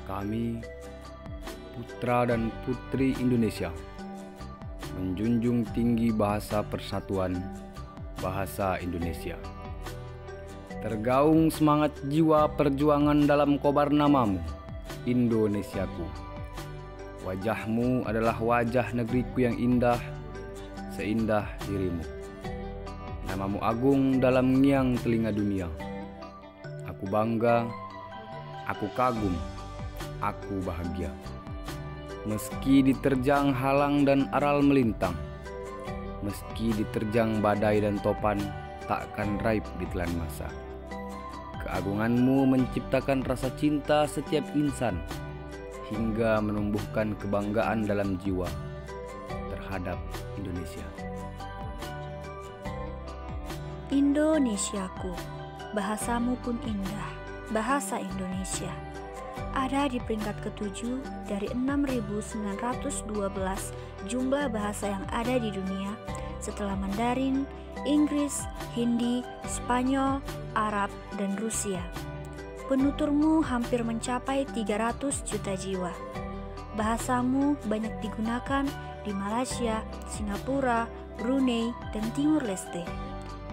Kami, putra dan putri Indonesia, menjunjung tinggi bahasa persatuan, bahasa Indonesia. Tergaung semangat jiwa perjuangan dalam kobar namamu, Indonesiaku. Wajahmu adalah wajah negeriku yang indah, seindah dirimu. Namamu agung dalam ngiang telinga dunia. Aku bangga, aku kagum, aku bahagia. Meski diterjang halang dan aral melintang, meski diterjang badai dan topan, takkan raib ditelan masa. Keagunganmu menciptakan rasa cinta setiap insan, hingga menumbuhkan kebanggaan dalam jiwa terhadap Indonesia. Indonesiaku, bahasamu pun indah, bahasa Indonesia. Ada di peringkat ke-7 dari 6.912 jumlah bahasa yang ada di dunia setelah Mandarin, Inggris, Hindi, Spanyol, Arab, dan Rusia. Penuturmu hampir mencapai 300 juta jiwa. Bahasamu banyak digunakan di Malaysia, Singapura, Brunei, dan Timur Leste.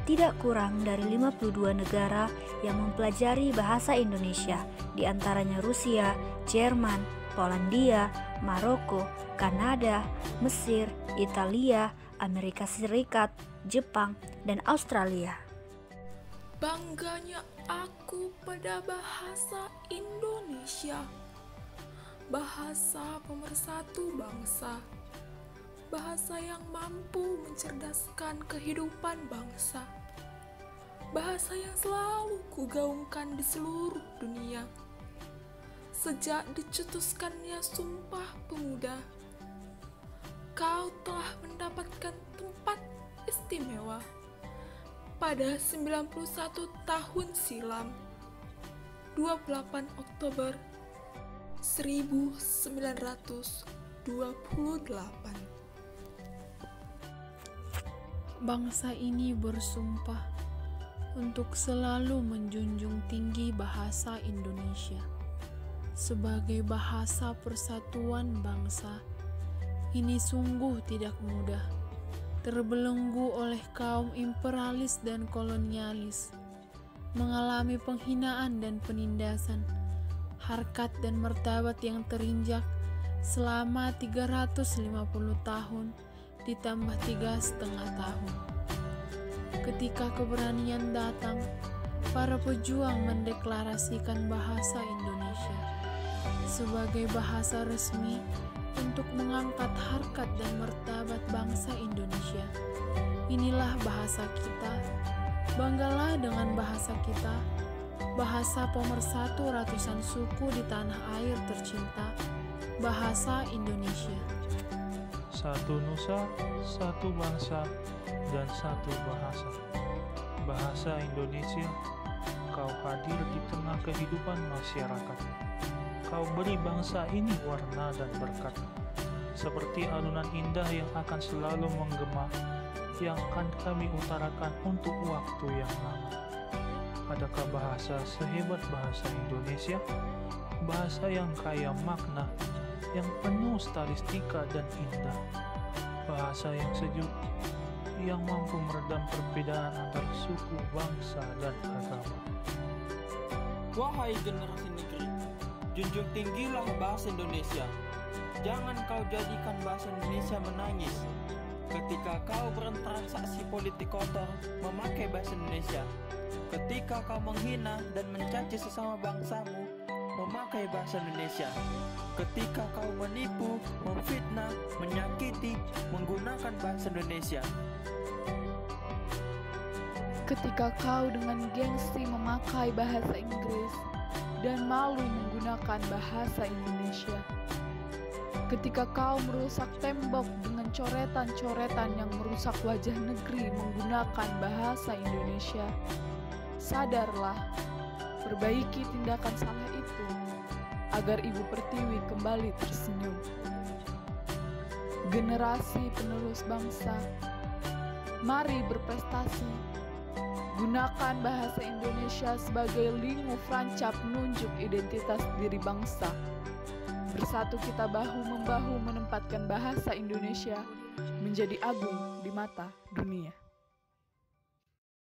Tidak kurang dari 52 negara yang mempelajari bahasa Indonesia, di antaranya Rusia, Jerman, Polandia, Maroko, Kanada, Mesir, Italia, Amerika Serikat, Jepang, dan Australia. Bangganya aku pada bahasa Indonesia, bahasa pemersatu bangsa, bahasa yang mampu mencerdaskan kehidupan bangsa, bahasa yang selalu kugaungkan di seluruh dunia. Sejak dicetuskannya Sumpah Pemuda, kau telah mendapatkan tempat istimewa. Pada 91 tahun silam, 28 Oktober 1928. Bangsa ini bersumpah untuk selalu menjunjung tinggi bahasa Indonesia sebagai bahasa persatuan bangsa. Ini sungguh tidak mudah, terbelenggu oleh kaum imperialis dan kolonialis, mengalami penghinaan dan penindasan, harkat dan martabat yang terinjak selama 350 tahun ditambah 3,5 tahun. Ketika keberanian datang, para pejuang mendeklarasikan bahasa Indonesia sebagai bahasa resmi untuk mengangkat harkat dan martabat bangsa Indonesia. Inilah bahasa kita, banggalah dengan bahasa kita, bahasa pemersatu ratusan suku di tanah air tercinta, bahasa Indonesia. Satu nusa, satu bangsa, dan satu bahasa. Bahasa Indonesia, kau hadir di tengah kehidupan masyarakat. Kau beri bangsa ini warna dan berkat, seperti alunan indah yang akan selalu menggema, yang akan kami utarakan untuk waktu yang lama. Adakah bahasa sehebat bahasa Indonesia? Bahasa yang kaya makna, yang penuh statistika dan indah. Bahasa yang sejuk, yang mampu meredam perbedaan antar suku, bangsa, dan agama. Wahai generasi negeri, junjung tinggilah bahasa Indonesia. Jangan kau jadikan bahasa Indonesia menangis. Ketika kau bertransaksi politik kotor memakai bahasa Indonesia, ketika kau menghina dan mencaci sesama bangsamu memakai bahasa Indonesia, ketika kau menipu, memfitnah, menyakiti menggunakan bahasa Indonesia, ketika kau dengan gengsi memakai bahasa Inggris dan malu menggunakan bahasa Indonesia, ketika kau merusak tembok dengan coretan-coretan yang merusak wajah negeri menggunakan bahasa Indonesia, sadarlah, perbaiki tindakan salah itu agar Ibu Pertiwi kembali tersenyum. Generasi penerus bangsa, mari berprestasi Gunakan bahasa Indonesia sebagai lingkup franca penunjuk identitas diri bangsa. Bersatu kita bahu-membahu menempatkan bahasa Indonesia menjadi agung di mata dunia.